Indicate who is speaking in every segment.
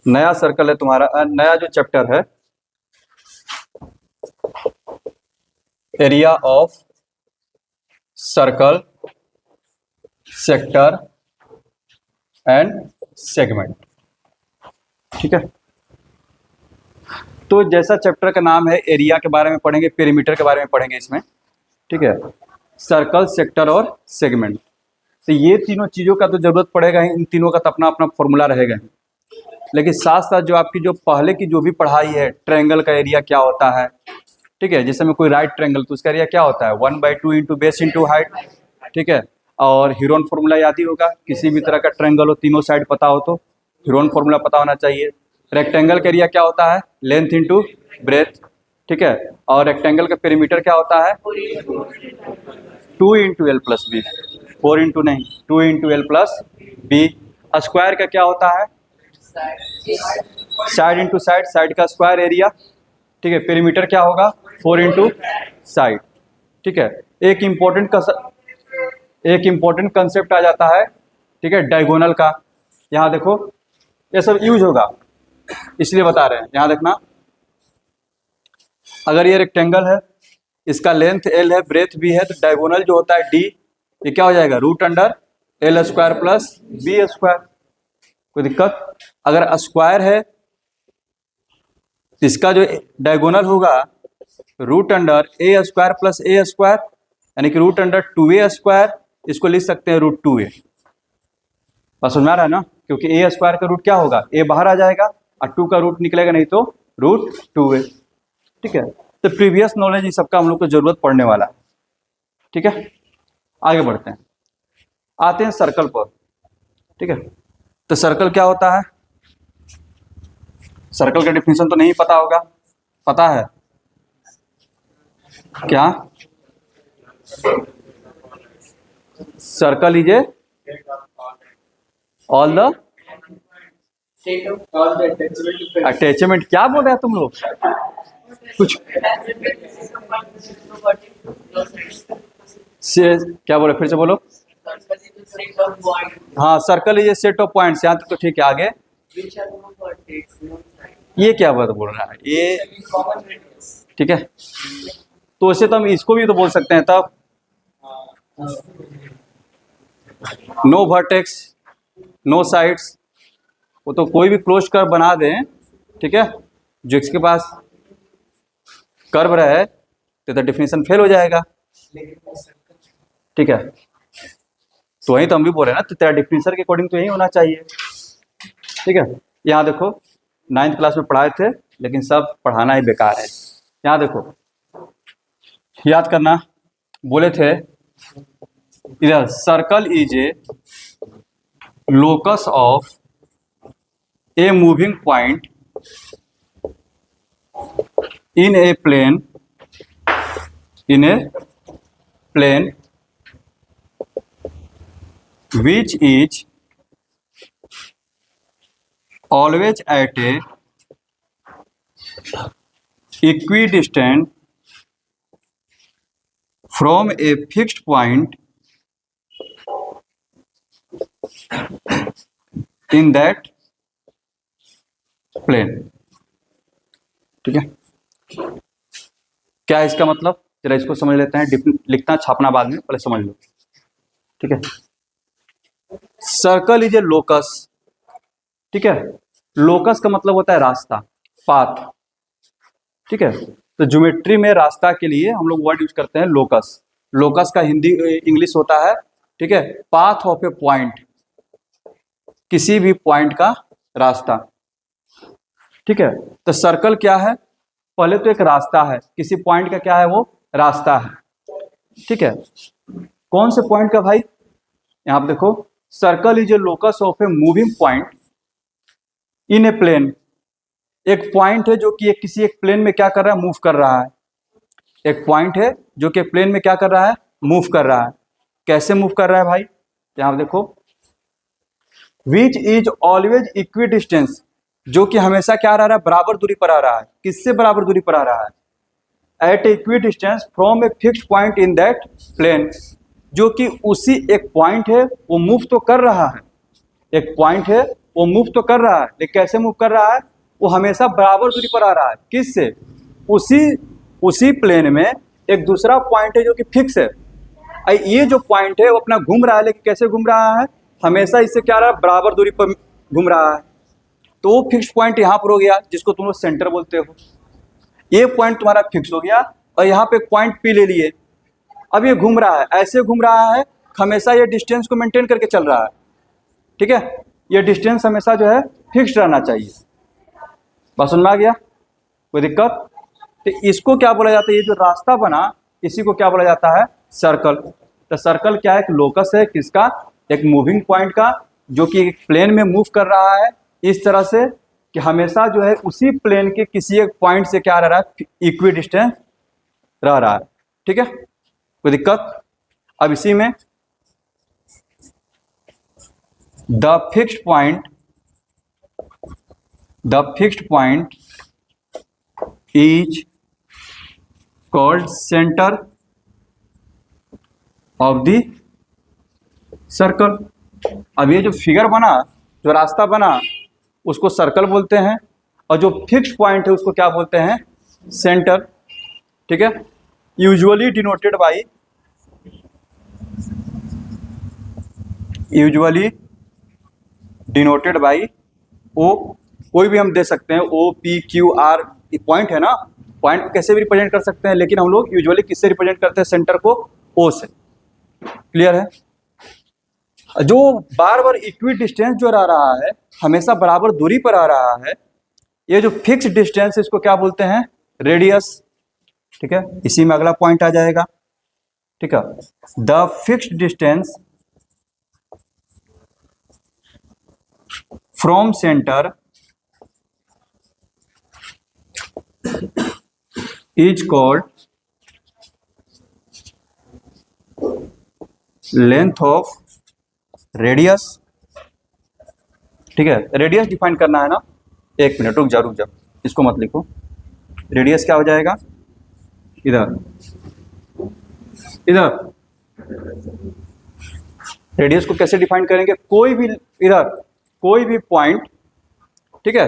Speaker 1: नया सर्कल है तुम्हारा, नया जो चैप्टर है, area of circle, sector and segment. ठीक है, तो जैसा चैप्टर का नाम है, एरिया के बारे में पढ़ेंगे, पेरीमीटर के बारे में पढ़ेंगे इसमें। ठीक है, सर्कल, सेक्टर और सेगमेंट। तो ये तीनों चीज़ों का तो जरूरत पड़ेगा ही, इन तीनों का तो अपना अपना फॉर्मूला रहेगा ही। लेकिन साथ साथ जो आपकी जो पहले की जो भी पढ़ाई है, ट्रायंगल का एरिया क्या होता है, ठीक है, जैसे में कोई राइट ट्रायंगल तो उसका एरिया क्या होता है, 1/2 इंटू बेस इंटू हाइट। ठीक है, और हीरोन फॉर्मूला याद ही होगा, किसी भी तरह का ट्रायंगल हो, तीनों साइड पता हो तो हीरोन फॉर्मूला पता होना चाहिए। रेक्टेंगल का एरिया क्या होता है, लेंथ इंटू ब्रेथ। ठीक है, और रेक्टेंगल का पेरीमीटर क्या होता है, 2 into L plus B, 4 into नहीं, 2 into L plus B. Square का क्या होता है, साइड इंटू साइड, साइड का स्क्वायर एरिया। ठीक है, पेरीमीटर क्या होगा, 4 इंटू साइड। ठीक है, एक इम्पोर्टेंट कंसेप्ट आ जाता है, ठीक है, डायगोनल का। यहाँ देखो ये सब यूज होगा, इसलिए बता रहे हैं, यहाँ देखना। अगर ये रेक्टेंगल है, इसका लेंथ एल है, ब्रेथ भी है, तो डायगोनल जो होता है डी, ये क्या हो जाएगा, root under L square plus B square. कोई दिक्कत? अगर स्क्वायर है तो इसका जो डायगोनल होगा रूट अंडर ए स्क्वायर प्लस ए स्क्वायर, यानी कि रूट अंडर 2a स्क्वायर, इसको लिख सकते हैं रूट 2a। बस समझ में आ रहा है ना, क्योंकि ए स्क्वायर का रूट क्या होगा, ए बाहर आ जाएगा और 2 का रूट निकलेगा नहीं तो रूट 2a। ठीक है, तो प्रीवियस नॉलेज इस सबका हम लोग को जरूरत पड़ने वाला है। ठीक है, आगे बढ़ते हैं, आते हैं सर्कल पर। ठीक है, तो सर्कल क्या होता है, सर्कल का डेफिनेशन तो नहीं पता होगा, पता है क्या, circle is A all the attachment. क्या बोल रहे हैं तुम लोग कुछ, से क्या बोले, फिर से बोलो। हाँ, circle is A set of points, यहाँ तक तो ठीक है। आगे ये क्या बात बोल रहा है ये, ठीक है, तो वैसे तो हम इसको भी तो बोल सकते हैं तब, नो वर्टेक्स नो साइड्स, वो तो कोई भी क्लोज कर्व बना दें, ठीक है, जो इसके पास कर्व रहे तो डेफिनेशन फेल हो जाएगा। ठीक है, तो वही तो हम भी बोल रहे हैं ना, तो तेरा डेफिनेशन के अकॉर्डिंग तो यही होना चाहिए। ठीक है, यहाँ देखो 9th क्लास में पढ़ाए थे, लेकिन सब पढ़ाना ही बेकार है। यहाँ देखो, याद करना, बोले थे इधर circle is a locus of a moving point in a plane which is always at a equidistant from a fixed point in that plane। ठीक है, क्या है इसका मतलब, जरा इसको समझ लेते हैं, लिखना छापना बाद में, पहले समझ लो। ठीक है, सर्कल इज ए लोकस। ठीक है, लोकस का मतलब होता है रास्ता, पाथ। ठीक है, तो ज्योमेट्री में रास्ता के लिए हम लोग वर्ड यूज करते हैं लोकस। लोकस का हिंदी इंग्लिश होता है, ठीक है, पाथ ऑफ ए पॉइंट, किसी भी पॉइंट का रास्ता। ठीक है, तो सर्कल क्या है, पहले तो एक रास्ता है, किसी पॉइंट का क्या है, वो रास्ता है। ठीक है, कौन से पॉइंट का भाई, यहां पर देखो, circle is a locus of a moving point in a plane. एक पॉइंट है जो कि किसी एक प्लेन में क्या कर रहा है, मूव कर रहा है। एक पॉइंट है जो कि प्लेन में क्या कर रहा है, मूव कर रहा है। कैसे मूव कर रहा है भाई, यहां देखो, which is always equi distance, जो कि हमेशा क्या रह रहा है, बराबर दूरी पर आ रहा है। किससे बराबर दूरी पर आ रहा है, at equidistance from a fixed point in that plane, जो कि उसी एक पॉइंट है, वो मूव तो कर रहा है, एक पॉइंट है वो मूव तो कर रहा है, लेकिन कैसे मूव कर रहा है, वो हमेशा बराबर दूरी पर आ रहा है। किससे? उसी प्लेन में एक दूसरा पॉइंट है जो कि फिक्स है। ये जो पॉइंट है वो अपना घूम रहा है, लेकिन कैसे घूम रहा है, हमेशा इससे क्या रहा है, बराबर दूरी पर घूम रहा है। तो वो फिक्स पॉइंट यहाँ पर हो गया, जिसको तुम लोग सेंटर बोलते हो। ये पॉइंट तुम्हारा फिक्स हो गया और यहाँ पे पॉइंट पी ले लिए। अब ये घूम रहा है, ऐसे घूम रहा है, हमेशा ये डिस्टेंस को मेंटेन करके चल रहा है। ठीक है, ये डिस्टेंस हमेशा जो है फिक्स रहना चाहिए। बात समझ में आ गया? कोई दिक्कत? तो इसको क्या बोला जाता है, ये जो रास्ता बना इसी को क्या बोला जाता है, सर्कल। तो सर्कल क्या है, एक लोकस है किसका, एक मूविंग पॉइंट का, जो कि एक प्लेन में मूव कर रहा है इस तरह से कि हमेशा जो है उसी प्लेन के किसी एक पॉइंट से क्या रह रहा है, इक्वी डिस्टेंस रह रहा है। ठीक है, कोई दिक्कत? अब इसी में the fixed point is called centre of the circle. अब ये जो फिगर बना, जो रास्ता बना, उसको सर्कल बोलते हैं, और जो फिक्स्ड पॉइंट है उसको क्या बोलते हैं, सेंटर। ठीक है, यूजुअली डिनोटेड बाई ओ, कोई भी हम दे सकते हैं, O P Q R, point है ना, पॉइंट को कैसे भी रिप्रेजेंट कर सकते हैं, लेकिन हम लोग यूजुअली किससे रिप्रेजेंट करते हैं, सेंटर को ओ से। क्लियर है? जो बार बार इक्वी डिस्टेंस जो रहा है, हमेशा बराबर दूरी पर आ रहा है, ये जो फिक्स डिस्टेंस इसको क्या बोलते हैं, रेडियस। ठीक है, इसी में अगला पॉइंट आ जाएगा। ठीक है, the fixed distance from centre is called length of radius. ठीक है, रेडियस डिफाइन करना है ना, एक मिनट रुक जा, इसको मत लिखो। रेडियस क्या हो जाएगा, इधर रेडियस को कैसे डिफाइन करेंगे, कोई भी पॉइंट, ठीक है,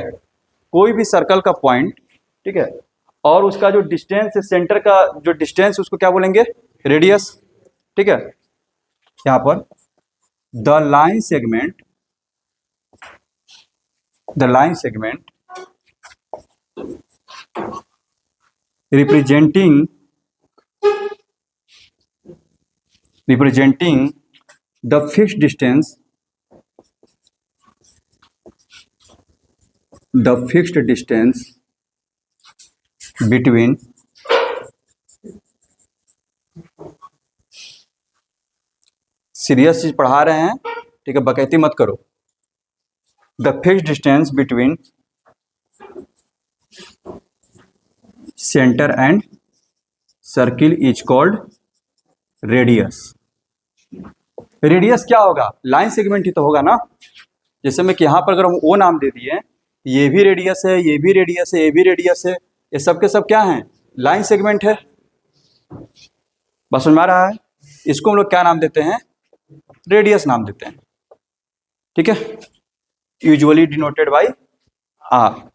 Speaker 1: कोई भी सर्कल का पॉइंट, ठीक है, और उसका जो डिस्टेंस है, सेंटर का जो डिस्टेंस, उसको क्या बोलेंगे, रेडियस। ठीक है, यहां पर the line segment representing the fixed distance between serious चीज पढ़ा रहे हैं, ठीक है, बकैती मत करो। The fixed distance between centre and circle is called radius. Radius क्या होगा, लाइन सेगमेंट ही तो होगा ना। जैसे मैं कि यहां पर अगर हम ओ नाम दे दिए, ये भी रेडियस है, ये भी रेडियस है, ये भी रेडियस है, ये सब के सब क्या हैं, लाइन सेगमेंट है। बस समझ में आ रहा है? इसको हम लोग क्या नाम देते हैं, रेडियस नाम देते हैं। ठीक है, usually denoted by R.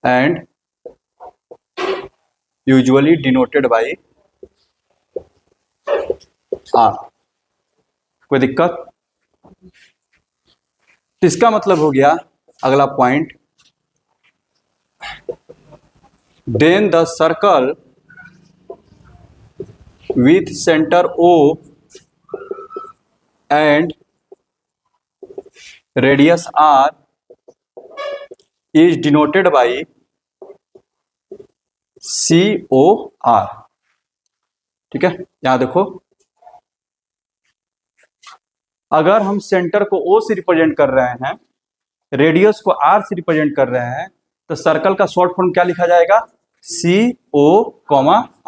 Speaker 1: And usually denoted by R. कोई दिक्कत? इसका मतलब हो गया अगला point, then the circle with centre O and radius R is denoted by COR। ठीक है, यहां देखो, अगर हम सेंटर को O से रिप्रेजेंट कर रहे हैं, रेडियस को R से रिप्रेजेंट कर रहे हैं, तो सर्कल का शॉर्ट फॉर्म क्या लिखा जाएगा, CO,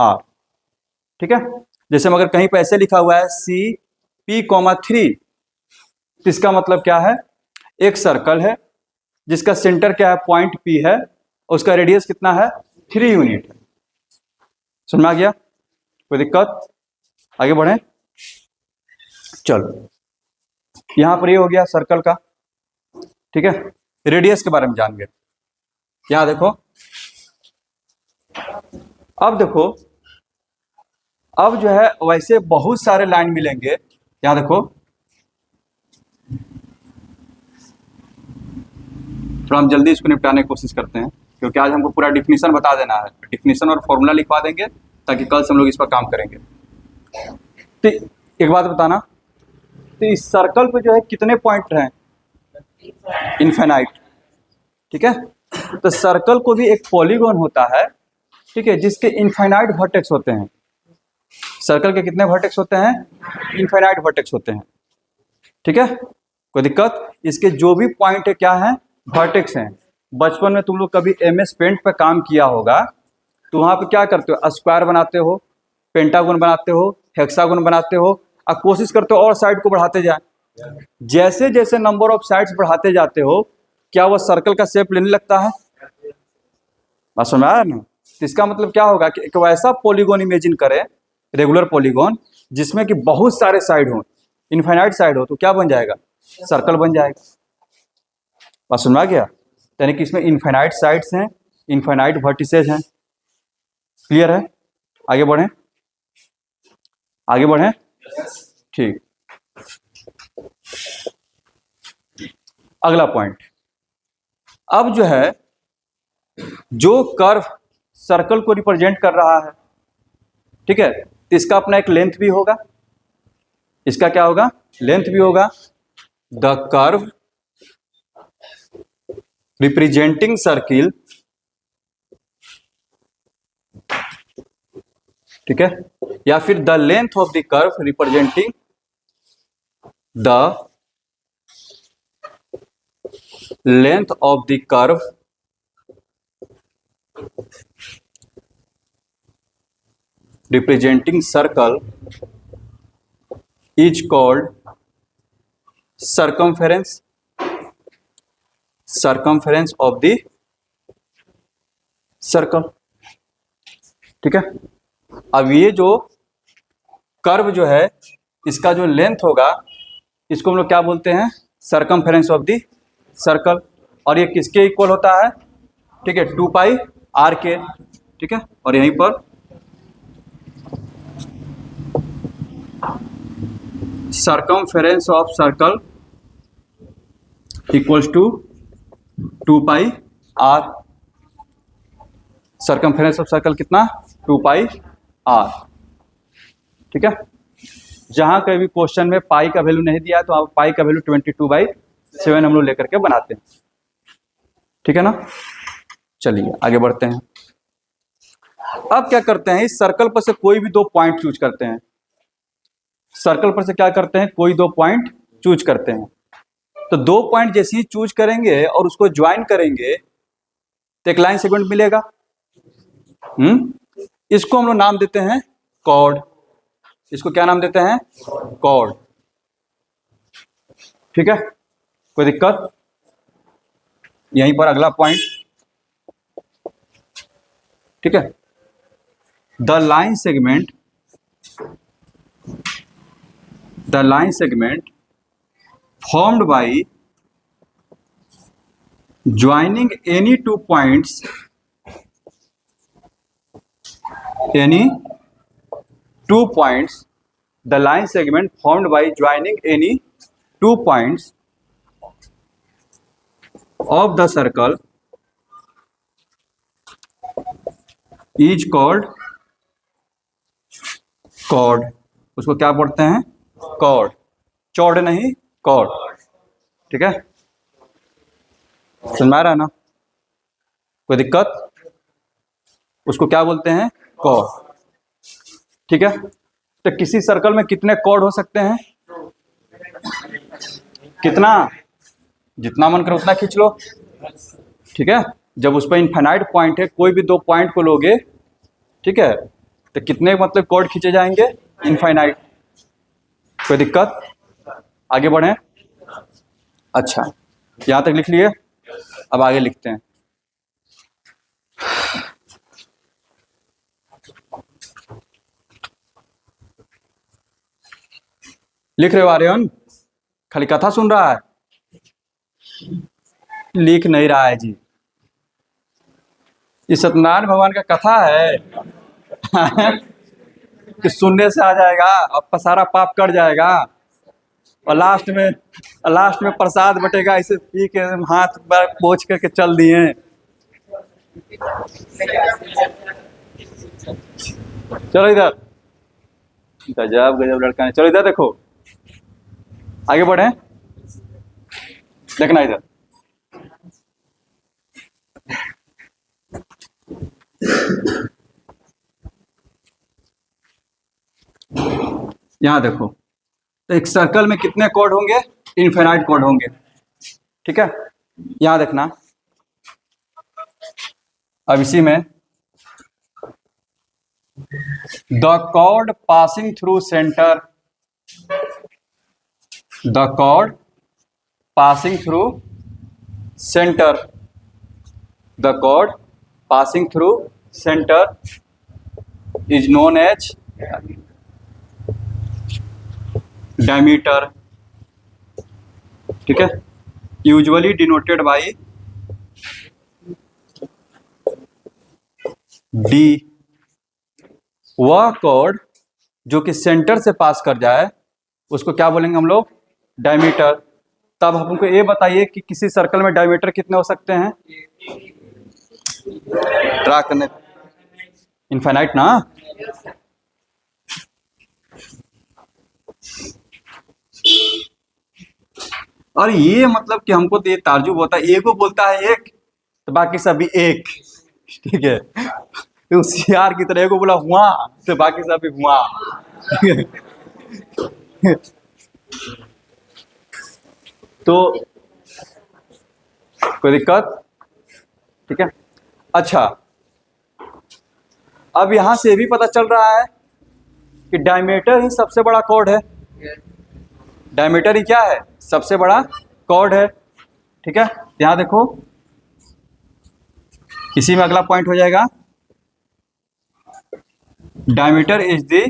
Speaker 1: R। ठीक है, जैसे अगर कहीं पर ऐसे लिखा हुआ है CP, 3, तो इसका मतलब क्या है, एक सर्कल है जिसका सेंटर क्या है, पॉइंट P है, उसका रेडियस कितना है, 3 यूनिट है। समझ में आ गया? कोई दिक्कत? आगे बढ़े। चलो, यहां पर ये हो गया सर्कल का, ठीक है। रेडियस के बारे में जान गए। यहां देखो, अब देखो, अब जो है वैसे बहुत सारे लाइन मिलेंगे। यहां देखो, थोड़ा हम जल्दी इसको निपटाने की कोशिश करते हैं, क्योंकि आज हमको पूरा डिफिनीशन बता देना है। डिफिनीशन और फॉर्मूला लिखवा देंगे ताकि कल से हम लोग इस पर काम करेंगे। तो एक बात बताना, तो इस सर्कल पे जो है कितने पॉइंट हैं? इनफाइनाइट, ठीक है। तो सर्कल को भी एक पॉलीगॉन होता है, ठीक है, जिसके इनफाइनाइट वर्टेक्स होते हैं। सर्कल के कितने वर्टेक्स होते हैं? इनफाइनाइट वर्टेक्स होते हैं, ठीक है। कोई दिक्कत? इसके जो भी पॉइंट है क्या है? वर्टेक्स हैं। बचपन में तुम लोग कभी MS पेंट पे काम किया होगा, तो वहां पे क्या करते हो? स्क्वायर बनाते हो, पेंटागन बनाते हो, हेक्सागन बनाते हो, और कोशिश करते हो और साइड को बढ़ाते जाए। जैसे जैसे नंबर ऑफ साइड्स बढ़ाते जाते हो, क्या वह सर्कल का शेप लेने लगता है? बात समझ में आया ना? तो इसका मतलब क्या होगा कि एक वैसा पॉलीगॉन इमेजिन करें, रेगुलर पॉलीगॉन, जिसमें कि बहुत सारे साइड हो, इनफाइनाइट साइड हो, तो क्या बन जाएगा? सर्कल बन जाएगा। बात समझ में आ गया? यानी कि इसमें इनफाइनाइट साइड्स हैं, इनफाइनाइट वर्टिसेज हैं। क्लियर है? आगे बढ़ें, आगे बढ़ें। ठीक, अगला पॉइंट। अब जो है, जो कर्व सर्कल को रिप्रेजेंट कर रहा है, ठीक है, तो इसका अपना एक लेंथ भी होगा। इसका क्या होगा? लेंथ भी होगा। द कर्व रिप्रेजेंटिंग सर्किल, ठीक है, या फिर the length of the curve representing the length of the curve representing circle is called circumference of the circle, ठीक है। अब ये जो कर्व जो है, इसका जो लेंथ होगा, इसको हम लोग क्या बोलते हैं? Circumference of the circle. और ये किसके इक्वल होता है? ठीक है, 2πr के, ठीक है। और यहीं पर circumference of circle equals to 2πr। Circumference of circle कितना? 2πr, ठीक है। जहां कहीं भी क्वेश्चन में पाई का वैल्यू नहीं दिया है, तो आप पाई का वैल्यू 22/7 हम लोग लेकर के बनाते हैं, ठीक है ना। चलिए आगे बढ़ते हैं। अब क्या करते हैं? इस सर्कल पर से कोई भी दो पॉइंट चूज करते हैं। सर्कल पर से क्या करते हैं? कोई दो पॉइंट चूज करते हैं। तो दो पॉइंट जैसे ही चूज करेंगे और उसको ज्वाइन करेंगे, तो एक लाइन सेगमेंट मिलेगा। इसको हम लोग नाम देते हैं कॉर्ड। इसको क्या नाम देते हैं? कॉर्ड, ठीक है। कोई दिक्कत? यहीं पर अगला पॉइंट, ठीक है। The line segment formed by joining any two points the line segment formed by joining any 2 points of the circle is called chord। उसको क्या पढ़ते हैं? कॉर्ड, चौड़ नहीं, कॉर्ड, ठीक है। समझ में आ रहा है ना? कोई दिक्कत? उसको क्या बोलते हैं? कॉर्ड, ठीक है। तो किसी सर्कल में कितने कॉर्ड हो सकते हैं? कितना? जितना मन करे उतना खींच लो, ठीक है। जब उस पर इनफाइनाइट पॉइंट है, कोई भी दो पॉइंट को लोगे, ठीक है, तो कितने मतलब कॉर्ड खींचे जाएंगे? इनफाइनाइट। कोई दिक्कत? आगे बढ़ें। अच्छा, यहां तक लिख लिए, अब आगे लिखते हैं। लिख रहे हो आर्यन? खाली कथा सुन रहा है? लिख नहीं रहा है जी। ये सत्यनारायण भगवान का कथा है कि सुनने से आ जाएगा आपका सारा पाप कट जाएगा और लास्ट में प्रसाद बटेगा, इसे पी के हाथ पर पोंछ करके चल दिए। चलो इधर, गजब गजब लड़का है। चलो इधर देखो, आगे बढ़े, देखना इधर। यहां देखो, तो एक सर्कल में कितने कॉर्ड होंगे? इनफिनाइट कॉर्ड होंगे, ठीक है। यहां देखना, अब इसी में the chord passing through centre, the chord passing through center, the chord passing through center is known as diameter, ठीक है, usually denoted by D। वह कॉर्ड जो कि सेंटर से पास कर जाए उसको क्या बोलेंगे हम लोग? डायमीटर। तब हमको ये बताइए कि किसी सर्कल में डायमीटर कितने हो सकते हैं? ड्रा करने, इनफाइनाइट ना। और ये मतलब कि हमको तो ये ताज्जुब होता है, एगो बोलता है एक तो बाकी सभी एक, ठीक है। तो होशियार की तरह एगो बोला हुआ तो बाकी सभी हुआ, ठीक है। तो कोई दिक्कत? ठीक है। अच्छा, अब यहां से भी पता चल रहा है कि डायमीटर ही सबसे बड़ा कॉर्ड है। डायमीटर ही क्या है? सबसे बड़ा कॉर्ड है, ठीक है। यहां देखो, इसी में अगला पॉइंट हो जाएगा, diameter is the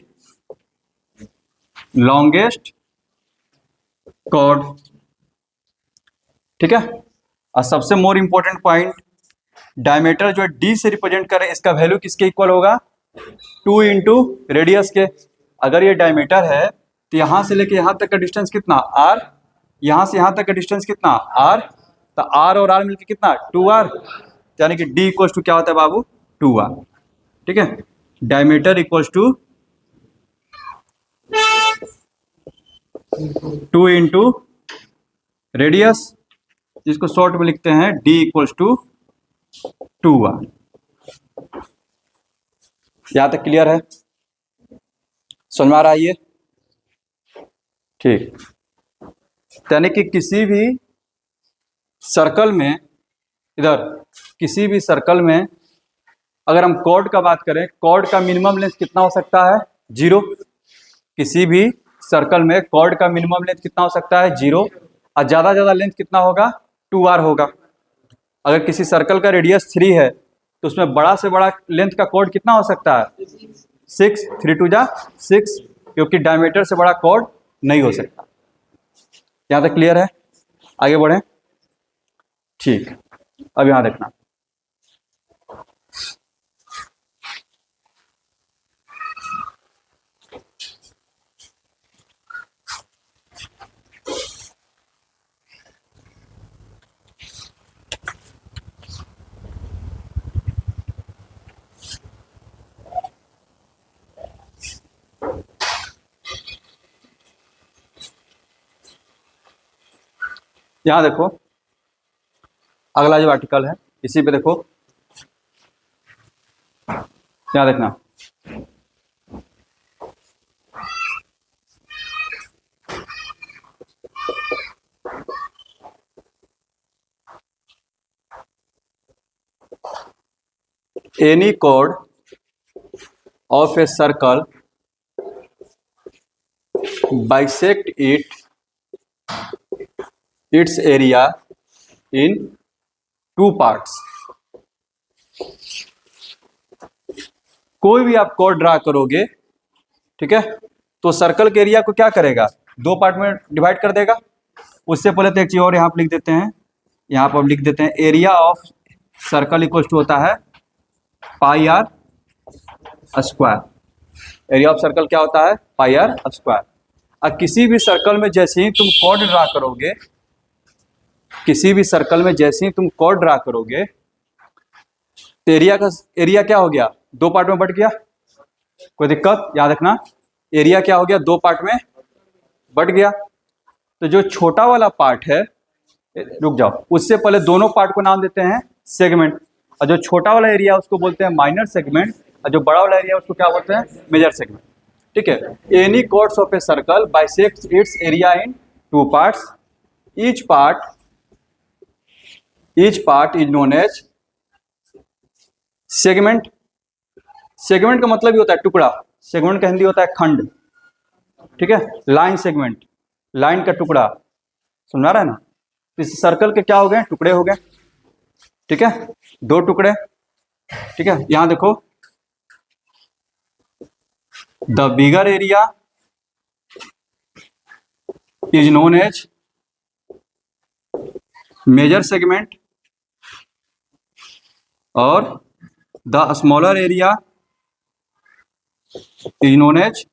Speaker 1: longest chord, ठीक है। और सबसे मोर इंपॉर्टेंट पॉइंट, डायमीटर जो है डी से रिप्रेजेंट करे, इसका वैल्यू किसके इक्वल होगा? 2 इंटू रेडियस के। अगर ये डायमीटर है तो यहां से लेके यहां तक का डिस्टेंस कितना? आर। यहां से यहां तक का डिस्टेंस कितना? आर। तो आर और आर मिलकर कितना? 2r, यानी कि डी इक्वल्स टू क्या होता है बाबू? 2r, ठीक है। Diameter equals to 2 into radius, जिसको शॉर्ट में लिखते हैं डी इक्वल्स टू 2r। यहां तक क्लियर है? समझ में आ रहा है ये? ठीक। यानी कि किसी भी सर्कल में, इधर किसी भी सर्कल में अगर हम कॉर्ड का बात करें, कॉर्ड का मिनिमम लेंथ कितना हो सकता है? 0। किसी भी सर्कल में कॉर्ड का मिनिमम लेंथ कितना हो सकता है? 0। और ज्यादा लेंथ कितना होगा? 2r होगा। अगर किसी सर्कल का रेडियस 3 है तो उसमें बड़ा से बड़ा लेंथ का कॉर्ड कितना हो सकता है? 6। 3 2 जा 6, क्योंकि डायमीटर से बड़ा कॉर्ड नहीं हो सकता। यहां तक क्लियर है? आगे बढ़े, ठीक। अब यहां देखना, यहां देखो, अगला जो आर्टिकल है इसी पे देखो, यहां देखना, any chord of a circle bisect its area in 2 parts। कोई भी आप कॉर्ड ड्रा करोगे, ठीक है, तो सर्कल के एरिया को क्या करेगा? दो पार्ट में डिवाइड कर देगा। उससे पहले तो एक चीज और यहाँ पर लिख देते हैं, यहाँ पर लिख देते हैं area of circle equal to होता है pi r square. Area of circle क्या होता है? Pi r square. अब किसी भी सर्कल में जैसे ही तुम कॉर्ड ड्रा करोगे, किसी भी सर्कल में जैसे ही तुम कॉर्ड ड्रा करोगे तो एरिया क्या हो गया? दो पार्ट में बट गया। कोई दिक्कत? याद रखना, एरिया क्या हो गया? दो पार्ट में बट गया। तो जो छोटा वाला पार्ट है, रुक जाओ, उससे पहले दोनों पार्ट को नाम देते हैं सेगमेंट। और जो छोटा वाला एरिया उसको बोलते हैं माइनर सेगमेंट, और जो बड़ा वाला एरिया उसको क्या बोलते हैं? Major segment. ठीक है। Any chords of a circle bisects its area in two parts. Each part is known as segment. Segment का मतलब ही होता है टुकड़ा। सेगमेंट का हिंदी होता है खंड। ठीक है। लाइन सेगमेंट, लाइन का टुकड़ा। समझ रहा है ना? इस सर्कल के क्या हो गए? टुकड़े हो गए। ठीक है, दो टुकड़े। ठीक है, यहां देखो, the bigger area is known as major segment और the smaller area is known as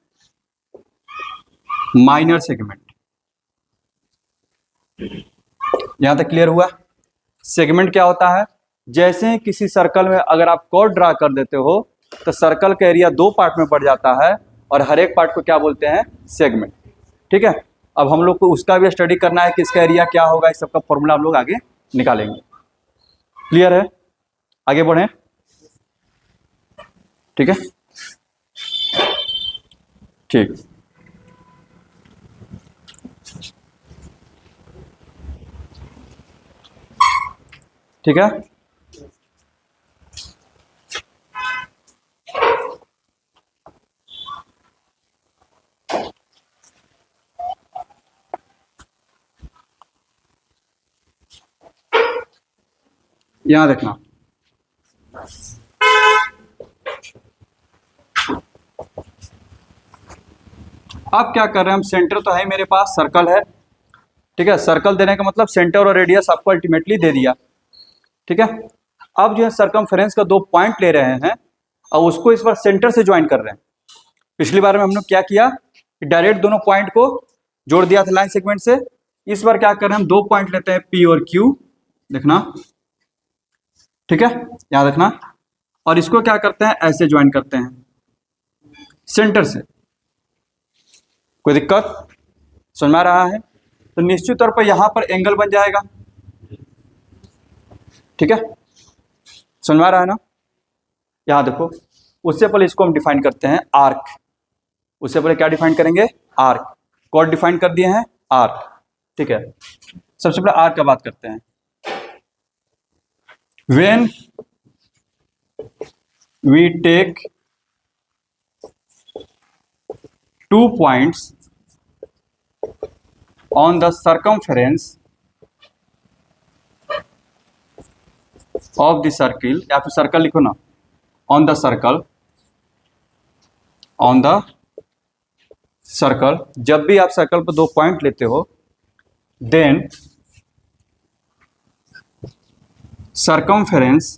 Speaker 1: minor segment. यहां तक क्लियर हुआ? सेगमेंट क्या होता है? जैसे ही किसी सर्कल में अगर आप कॉर्ड ड्रा कर देते हो तो सर्कल का एरिया दो पार्ट में बढ़ जाता है और हर एक पार्ट को क्या बोलते हैं? सेगमेंट। ठीक है। अब हम लोग को उसका भी स्टडी करना है कि इसका एरिया क्या होगा, इस सब का फॉर्मूला हम लोग आगे निकालेंगे। क्लियर है? आगे बढ़े। ठीक है, ठीक। ठीक है, यहां देखना, अब क्या कर रहे हैं हम? सेंटर तो है मेरे पास, सर्कल है। ठीक है, सर्कल देने का मतलब सेंटर और रेडियस आपको अल्टीमेटली दे दिया। ठीक है। अब जो है सरकमफेरेंस का दो पॉइंट ले रहे हैं और उसको इस बार सेंटर से ज्वाइन कर रहे हैं। पिछली बार में हम लोग क्या किया कि डायरेक्ट दोनों पॉइंट को जोड़ दिया था लाइन सेगमेंट से। इस बार क्या कर रहे हैं हम? दो पॉइंट लेते हैं P और Q, देखना। ठीक है, याद रखना। और इसको क्या करते हैं? ऐसे ज्वाइन करते हैं सेंटर से। कोई दिक्कत? समझ में आ रहा है? तो निश्चित तौर पर यहां पर एंगल बन जाएगा। ठीक है, समझ में आ रहा है ना? यहां देखो, उससे पहले इसको हम डिफाइन करते हैं आर्क। उससे पहले क्या डिफाइन करेंगे? आर्क। कॉर्ड डिफाइन कर दिए हैं, आर्क। ठीक है, सबसे पहले आर्क का बात करते हैं। When we take 2 points on the circumference of the circle, या फिर सर्कल लिखो ना, on the circle, on the circle, जब भी आप सर्कल पर दो पॉइंट लेते हो, then circumference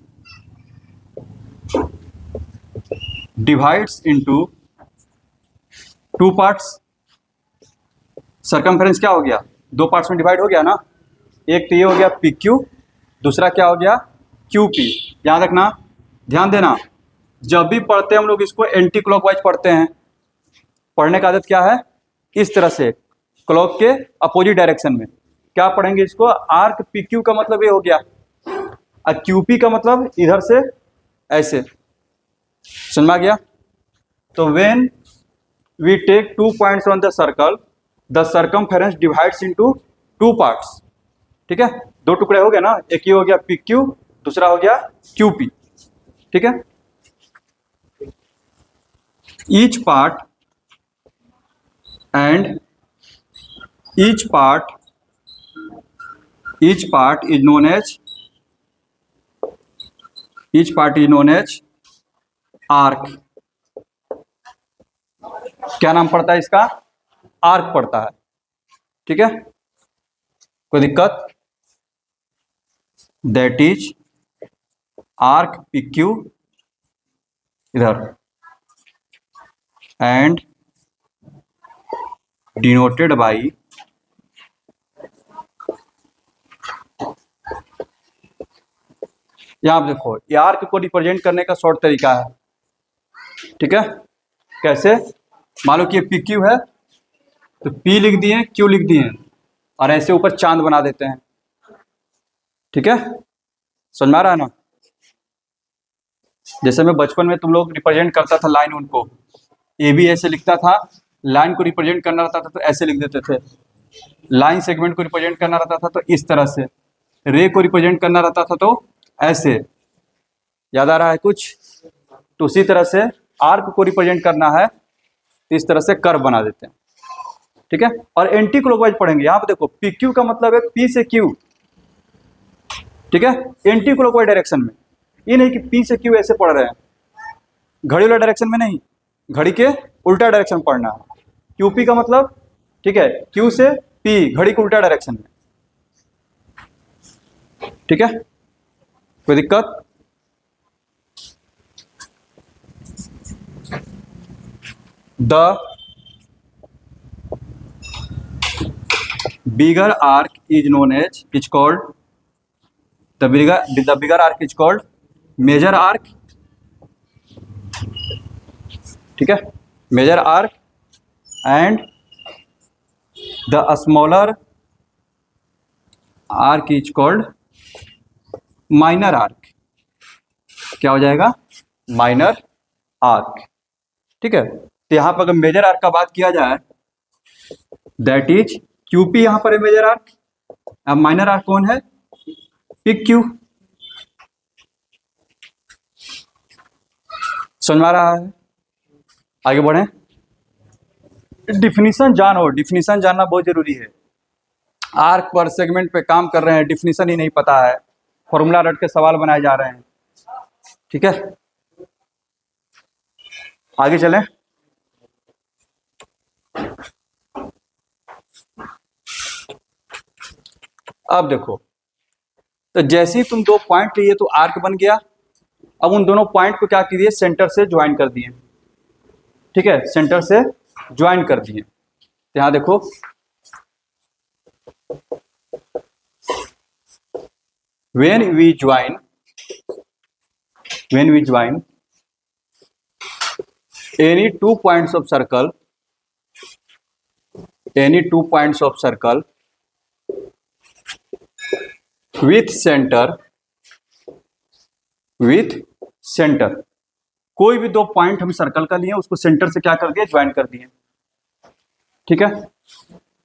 Speaker 1: divides into 2 parts। Circumference क्या हो गया? दो पार्ट्स में डिवाइड हो गया ना। एक तो ये हो गया PQ, दूसरा क्या हो गया? QP। याद रखना, ध्यान देना, जब भी पढ़ते हैं हम लोग इसको एंटी क्लॉकवाइज पढ़ते हैं। पढ़ने का आदत क्या है? इस तरह से, क्लॉक के अपोजिट डायरेक्शन में। क्या पढ़ेंगे इसको? आर्क PQ का मतलब ये हो गया और QP का मतलब इधर से ऐसे। समझ में आ गया? तो when we take 2 points on the circle, the circumference divides into 2 parts। ठीक है, दो टुकड़े हो गए ना, एक ये हो गया PQ, दूसरा हो गया QP। ठीक है, each part and each part is known as arc। क्या नाम पड़ता है इसका? आर्क पड़ता है। ठीक है, कोई दिक्कत? That is arc P Q इधर एंड डिनोटेड बाई यहां आप देखो, ये आर्क को रिप्रेजेंट करने का शॉर्ट तरीका है। ठीक है, कैसे? मान लो कि ये पी क्यू है, तो पी लिख दिए, क्यू लिख दिए, और ऐसे ऊपर चांद बना देते हैं। ठीक है, समझ में आ रहा है ना? जैसे मैं बचपन में तुम लोग रिप्रेजेंट करता था लाइन, उनको ए भी ऐसे लिखता था, लाइन को रिप्रेजेंट करना रहता था तो ऐसे लिख देते थे, लाइन सेगमेंट को रिप्रेजेंट करना रहता था तो इस तरह से, रे को रिप्रेजेंट करना रहता था तो ऐसे। याद आ रहा है कुछ? तो उसी तरह से आर्क को रिप्रेजेंट करना है तो इस तरह से कर्व बना देते हैं। ठीक है, और एंटी क्लॉकवाइज पढ़ेंगे। यहाँ पे देखो, पी क्यू का मतलब है पी से क्यू। ठीक है, एंटी क्लॉकवाइज डायरेक्शन में। ये नहीं कि पी से क्यू ऐसे पढ़ रहे हैं, घड़ी वाला डायरेक्शन में नहीं, घड़ी के उल्टा डायरेक्शन पढ़ना है। क्यूपी का मतलब, ठीक है, क्यू से पी, घड़ी के उल्टा डायरेक्शन में। ठीक है, कोई दिक्कत? The bigger arc is known as, is called the bigger arc is called major arc. ठीक है, major arc and the smaller arc is called minor arc. क्या हो जाएगा? Minor arc. ठीक है, तो यहां पर अगर मेजर आर्क का बात किया जाए, दैट इज क्यूपी, यहां पर है मेजर आर्क। अब माइनर आर्क कौन है? P Q. समझ में आ रहा है? आगे बढ़े, डिफिनीशन जानो, डिफिनीशन जानना बहुत जरूरी है। आर्क पर सेगमेंट पे काम कर रहे हैं, डिफिनीशन ही नहीं पता है, फॉर्मूला रट के सवाल बनाए जा रहे हैं। ठीक है, आगे चलें। अब देखो, तो जैसे ही तुम दो पॉइंट लिए तो आर्क बन गया। अब उन दोनों पॉइंट को क्या कीजिए? सेंटर से ज्वाइन कर दिए। ठीक है, सेंटर से ज्वाइन कर दिए। तो यहां देखो, when we join any two points of circle with center, कोई भी दो पॉइंट हम सर्कल का लिए, उसको सेंटर से क्या कर दिए? ज्वाइन कर दिए। ठीक है,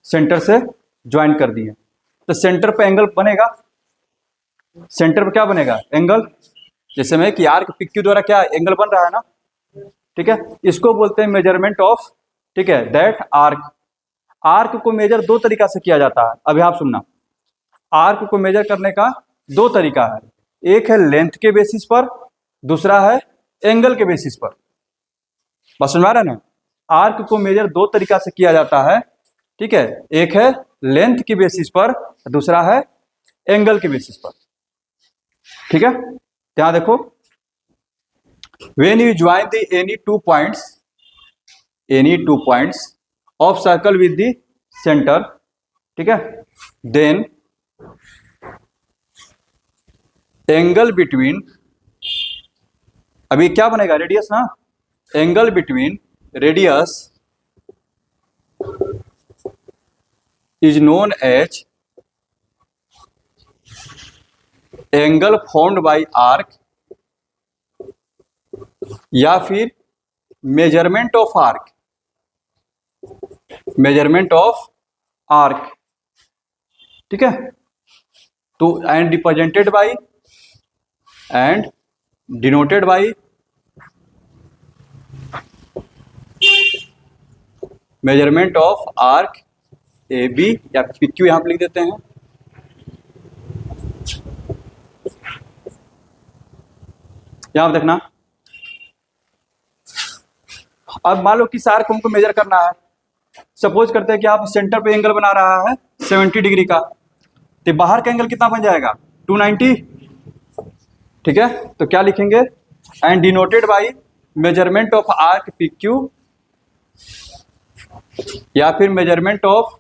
Speaker 1: सेंटर से ज्वाइन कर दिए, तो सेंटर पे एंगल बनेगा। सेंटर पे क्या बनेगा? एंगल। जैसे में कि आर्क पी क्यू द्वारा क्या एंगल बन रहा है ना। ठीक है, इसको बोलते हैं मेजरमेंट ऑफ, ठीक है, दैट आर्क। आर्क को मेजर दो तरीका से किया जाता है। अभी आप सुनना, आर्क को मेजर करने का दो तरीका है, एक है लेंथ के बेसिस पर, दूसरा है एंगल के बेसिस पर। बस समझ में आ रहा है ना? आर्क को मेजर दो तरीका से किया जाता है। ठीक है, एक है लेंथ के बेसिस पर, दूसरा है एंगल के बेसिस पर। ठीक है, ध्यान देखो, when you join the any two points of circle with the center, ठीक है, then एंगल बिटवीन, अभी क्या बनेगा? रेडियस ना। Angle between radius is known as angle formed by arc, या फिर मेजरमेंट ऑफ आर्क, ठीक है, तो and represented by and denoted by measurement of arc A B, या पी क्यू यहां पर लिख देते हैं। यहां देखना, अब मान लो कि आर्क हमको मेजर करना है, सपोज करते हैं कि आप सेंटर पे एंगल बना रहा है 70 डिग्री का, तो बाहर का एंगल कितना बन जाएगा 290। ठीक है, तो क्या लिखेंगे, and denoted by measurement of arc P Q, या फिर measurement of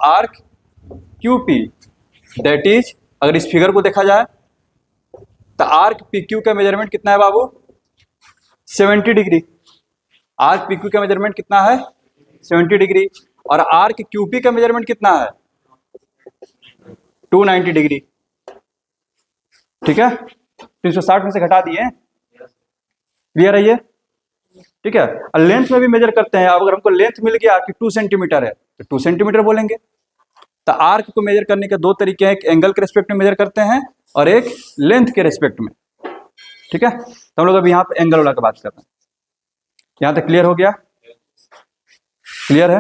Speaker 1: arc Q P, that is, अगर इस फिगर को देखा जाए तो आर्क पी क्यू का मेजरमेंट कितना है बाबू 70 डिग्री। आर्क पी क्यू का मेजरमेंट कितना है 70 डिग्री, और आर्क क्यू पी का मेजरमेंट कितना है 290 डिग्री। ठीक है, 360 में से घटा दिए, क्लियर है ये। ठीक है, और लेंथ में भी मेजर करते हैं। अब अगर हमको लेंथ मिल गया कि 2 सेंटीमीटर है तो 2 सेंटीमीटर बोलेंगे। तो आर्क को मेजर करने के दो तरीके हैं, एक एंगल के रेस्पेक्ट में मेजर करते हैं और एक लेंथ के रेस्पेक्ट में। ठीक है, तो हम लोग अभी यहाँ पे एंगल वाला की बात कर रहे हैं। यहां तक क्लियर हो गया, क्लियर है,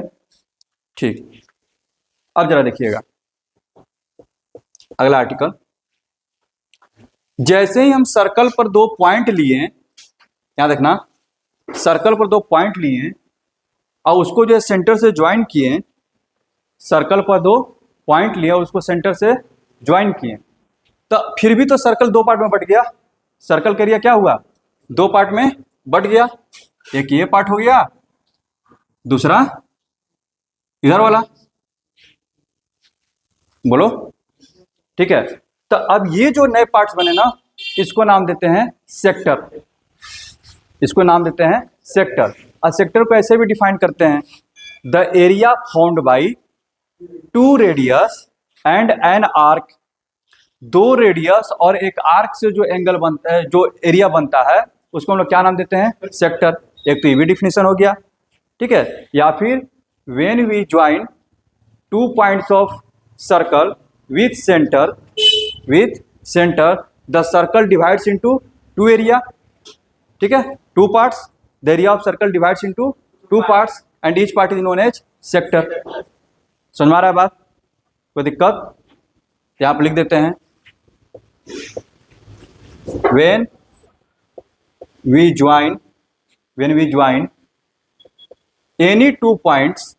Speaker 1: ठीक। अब जरा देखिएगा अगला आर्टिकल। जैसे ही हम सर्कल पर 2 पॉइंट लिए, यहां देखना, सर्कल पर 2 पॉइंट लिए और उसको जो है सेंटर से ज्वाइन किए, सर्कल पर 2 पॉइंट लिया उसको सेंटर से ज्वाइन किए, तो फिर भी तो सर्कल 2 पार्ट में बट गया। सर्कल का एरिया क्या हुआ 2 पार्ट में बट गया। एक ये पार्ट हो गया, दूसरा इधर वाला, बोलो। ठीक है, तो अब ये जो नए पार्ट्स बने ना, इसको नाम देते हैं सेक्टर, इसको नाम देते हैं सेक्टर। और सेक्टर को ऐसे भी डिफाइन करते हैं, the area found by 2 radius and an arc. 2 radius और एक आर्क से जो एंगल बनता है, जो एरिया बनता है, उसको हम लोग क्या नाम देते हैं सेक्टर। एक तो ये भी डिफिनेशन हो गया। ठीक है, या फिर when we join 2 points of circle with centre the circle divides into 2 area. ठीक है, 2 parts, the area of circle divides into 2 parts and each part is known as sector. समझ में आ रहा है बात, कोई दिक्कत? यहां पर लिख देते हैं, when we join any 2 points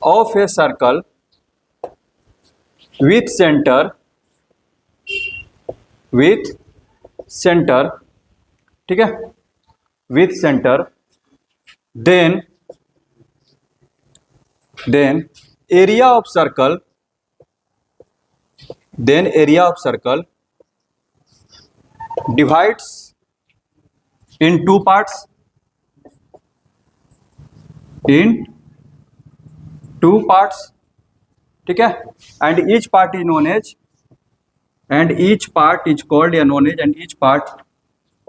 Speaker 1: of a circle with center, ठीक है, with center, then area of circle divides in 2 parts, ठीक है, and each part is known as, and each part is called या known as, and each part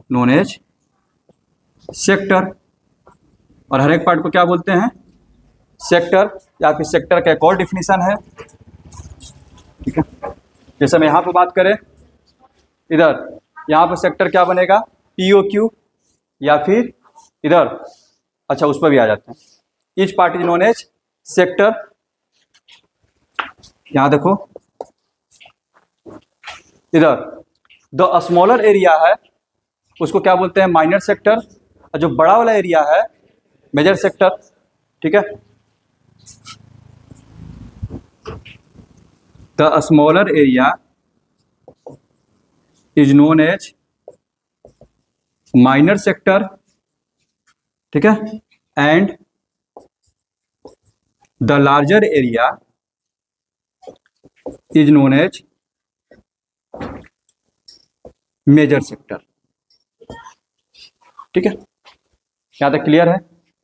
Speaker 1: known as sector। और हर एक part को क्या बोलते हैं सेक्टर, या फिर सेक्टर का एक और डिफिनीशन है। ठीक है, जैसे हम यहाँ पे बात करें, इधर यहाँ पे सेक्टर क्या बनेगा POQ, या फिर इधर, अच्छा उस पर भी आ जाते हैं, each part is known as sector. यहाँ देखो, इधर द स्मॉलर एरिया है उसको क्या बोलते हैं माइनर सेक्टर, और जो बड़ा वाला एरिया है मेजर सेक्टर। ठीक है, the smaller area is known as minor sector. ठीक है, and the larger area is known as major sector. ठीक है, यहां तक क्लियर है।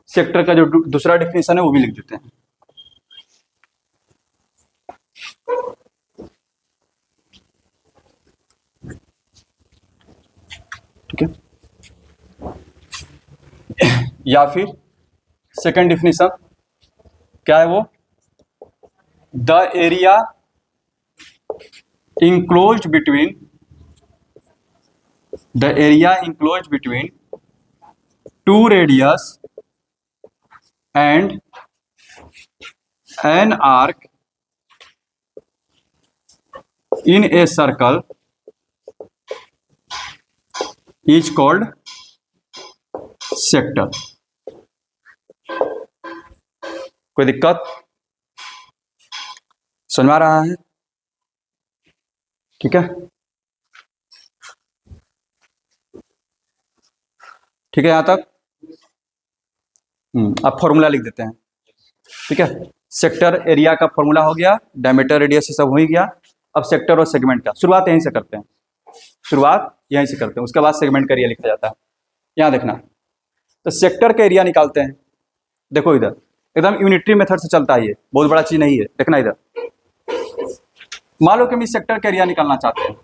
Speaker 1: सेक्टर का जो दूसरा डिफिनेशन है वो भी लिख देते हैं। ठीक है, या फिर सेकंड डिफिनेशन क्या है वो, the area enclosed between 2 radius and an arc in a circle is called sector. कोई दिक्कत समझ में आ रहा है? ठीक है, ठीक है यहां तक। अब फॉर्मूला लिख देते हैं। ठीक है, सेक्टर एरिया का फॉर्मूला हो गया, डायमीटर रेडियस सब हो ही गया। अब सेक्टर और सेगमेंट का शुरुआत यहीं से करते हैं, शुरुआत यहीं से करते हैं, उसके बाद सेगमेंट का एरिया लिखा जाता है। यहाँ देखना, तो सेक्टर का एरिया निकालते हैं। देखो इधर एकदम यूनिटरी मेथड से चलता है, ये बहुत बड़ा चीज नहीं है। देखना इधर, मान लो कि हम इस सेक्टर का एरिया निकालना चाहते हैं।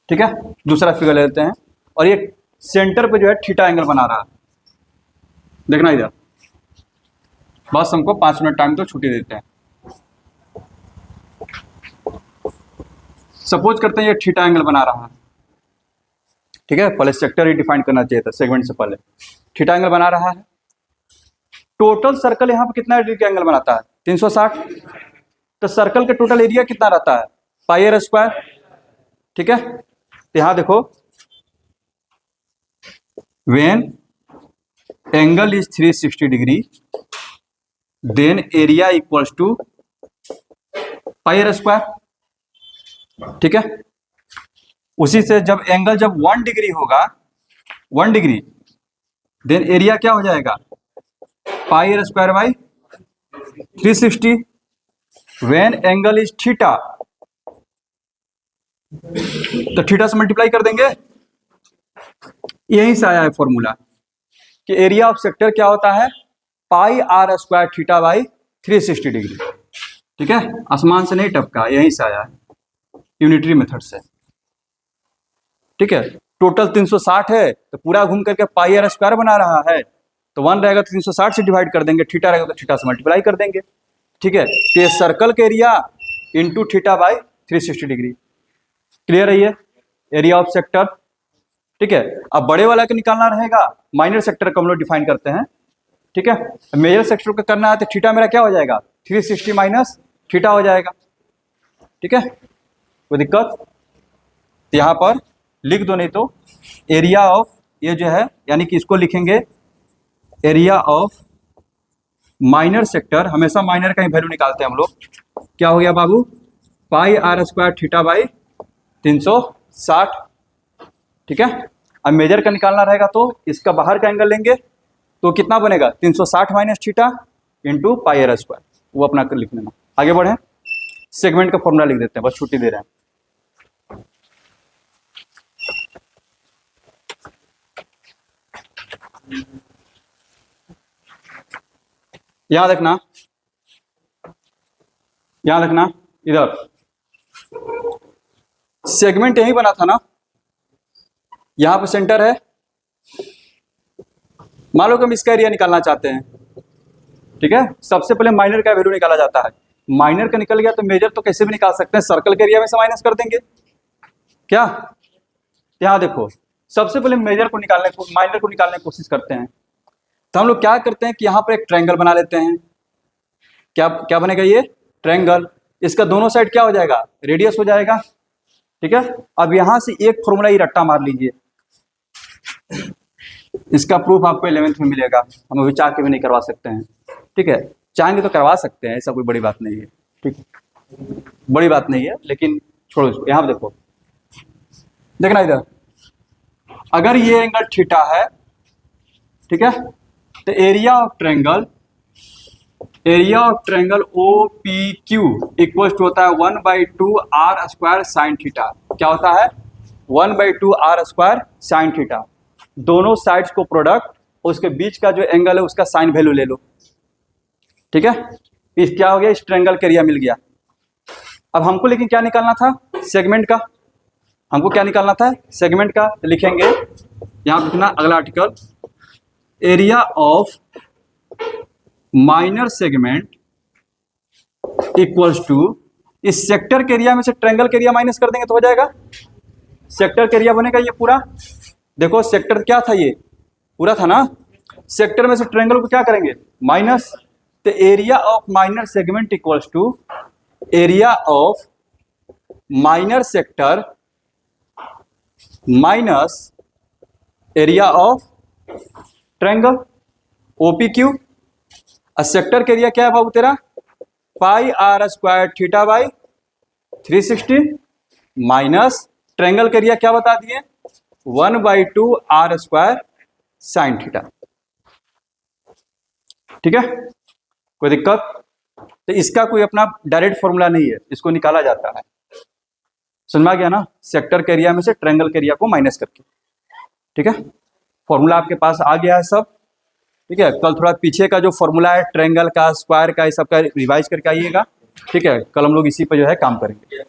Speaker 1: ठीक है, दूसरा फिगर ले लेते हैं और ये सेंटर पे जो है थीटा एंगल बना रहा है। देखना इधर, बस हमको 5 मिनट टाइम तो छुट्टी देते हैं। सपोज करते हैं ये थीटा एंगल बना रहा है। ठीक है, पहले सेक्टर ही डिफाइन करना चाहिए था सेगमेंट से पहले। थीटा एंगल बना रहा है, टोटल सर्कल यहाँ पे कितना डिग्री का एंगल बनाता है? 360। तो सर्कल का टोटल एरिया कितना रहता है? Pi r square. ठीक है, तो यहां देखो, when angle is 360 degree then area equals to pi r square. ठीक है, उसी से जब एंगल जब 1 डिग्री होगा, 1 डिग्री, देन एरिया क्या हो जाएगा? Pi r square by 360। When angle is theta, तो थीटा से मल्टीप्लाई कर देंगे। यहीं से आया है फॉर्मूला कि एरिया ऑफ सेक्टर क्या होता है? Pi r square theta by 360 degree. ठीक है, आसमान से नहीं टपका, यहीं से आया है यूनिटरी मेथड से। ठीक है, टोटल 360 है तो पूरा घूम करके पाई आर स्क्वायर बना रहा है, तो 1 रहेगा तो 360 से डिवाइड कर देंगे, थीटा रहेगा तो थीटा से मल्टीप्लाई कर देंगे। ठीक है, तो ये सर्कल का area into theta by 360 degree. Clear है ये एरिया ऑफ सेक्टर? ठीक है, अब बड़े वाला का निकालना रहेगा, माइनर सेक्टर को हम लोग डिफाइन करते हैं। ठीक है, मेजर सेक्टर का करना है तो थीटा मेरा क्या हो जाएगा? 360 माइनस थीटा हो जाएगा। ठीक है, कोई दिक्कत? तो यहाँ पर लिख दो, नहीं तो एरिया ऑफ ये जो है, यानी कि इसको लिखेंगे एरिया ऑफ माइनर सेक्टर। हमेशा माइनर का ही वैल्यू निकालते हैं हम लोग। क्या हो गया बाबू? पाई आर स्क्वायर थीटा बाई 360। ठीक है, अब मेजर का निकालना रहेगा तो इसका बाहर का एंगल लेंगे तो कितना बनेगा? 360 minus theta into pi r square. वो अपना कर लिख लेना। आगे बढ़े, सेगमेंट का फॉर्मूला लिख देते हैं, बस छुट्टी दे रहे हैं। यहां देखना, यहां देखना इधर, सेगमेंट यही बना था ना, यहां पर सेंटर है। मान लो कि हम इसका एरिया निकालना चाहते हैं। ठीक है, सबसे पहले माइनर का वैल्यू निकाला जाता है। माइनर का निकल गया तो मेजर तो कैसे भी निकाल सकते हैं, सर्कल के एरिया में से माइनस कर देंगे। क्या? यहां देखो, सबसे पहले मेजर को निकालने को, माइनर को निकालने की कोशिश करते हैं। तो हम लोग क्या करते हैं कि यहाँ पर एक ट्रायंगल बना लेते हैं। क्या क्या बनेगा? ये ट्रायंगल। इसका दोनों साइड क्या हो जाएगा? रेडियस हो जाएगा। ठीक है, अब यहां से एक फॉर्मूला ही रट्टा मार लीजिए, इसका प्रूफ आपको 11th में मिलेगा। हम अभी चाह के भी नहीं करवा सकते हैं। ठीक है, चाहेंगे तो करवा सकते हैं, ऐसा कोई बड़ी बात नहीं है। ठीक है, बड़ी बात नहीं है, लेकिन छोड़ो इसको। यहाँ देखो, देखना इधर, अगर ये एंगल थीटा है, ठीक है, तो area of triangle O P Q equal to होता है 1/2 आर स्क्वायर साइन थीटा। क्या होता है? 1/2 आर स्क्वायर साइन थीटा। दोनों साइड्स को प्रोडक्ट, उसके बीच का जो एंगल है उसका साइन वैल्यू ले लो। ठीक है, इस क्या हो गया? इस ट्रायंगल का एरिया मिल गया। अब हमको लेकिन क्या निकालना था? सेगमेंट का। हमको क्या निकालना था? सेगमेंट का। तो लिखेंगे यहां लिखना अगला article, area of minor segment equals to, इस सेक्टर के एरिया में से ट्रायंगल के एरिया माइनस कर देंगे तो हो जाएगा सेक्टर के एरिया बनेगा ये पूरा। देखो सेक्टर क्या था? ये पूरा था ना। सेक्टर में से ट्रायंगल को क्या करेंगे? माइनस। तो area of minor segment equals to area of minor sector minus area of triangle OP Q. Sector का एरिया क्या है बाबू तेरा, pi r square theta by 360 minus triangle का एरिया क्या बता दिए, 1/2 आर स्क्वायर साइन थीटा। ठीक है, कोई दिक्कत? तो इसका कोई अपना डायरेक्ट फॉर्मूला नहीं है, इसको निकाला जाता है। समझ में आ गया ना, सेक्टर के एरिया में से ट्रायंगल के एरिया को माइनस करके। ठीक है, फॉर्मूला आपके पास आ गया है सब। ठीक है, कल थोड़ा पीछे का जो फॉर्मूला है ट्रायंगल का, स्क्वायर का, ये सब का रिवाइज करके आइएगा। ठीक है, कल हम लोग इसी पे जो है काम करेंगे।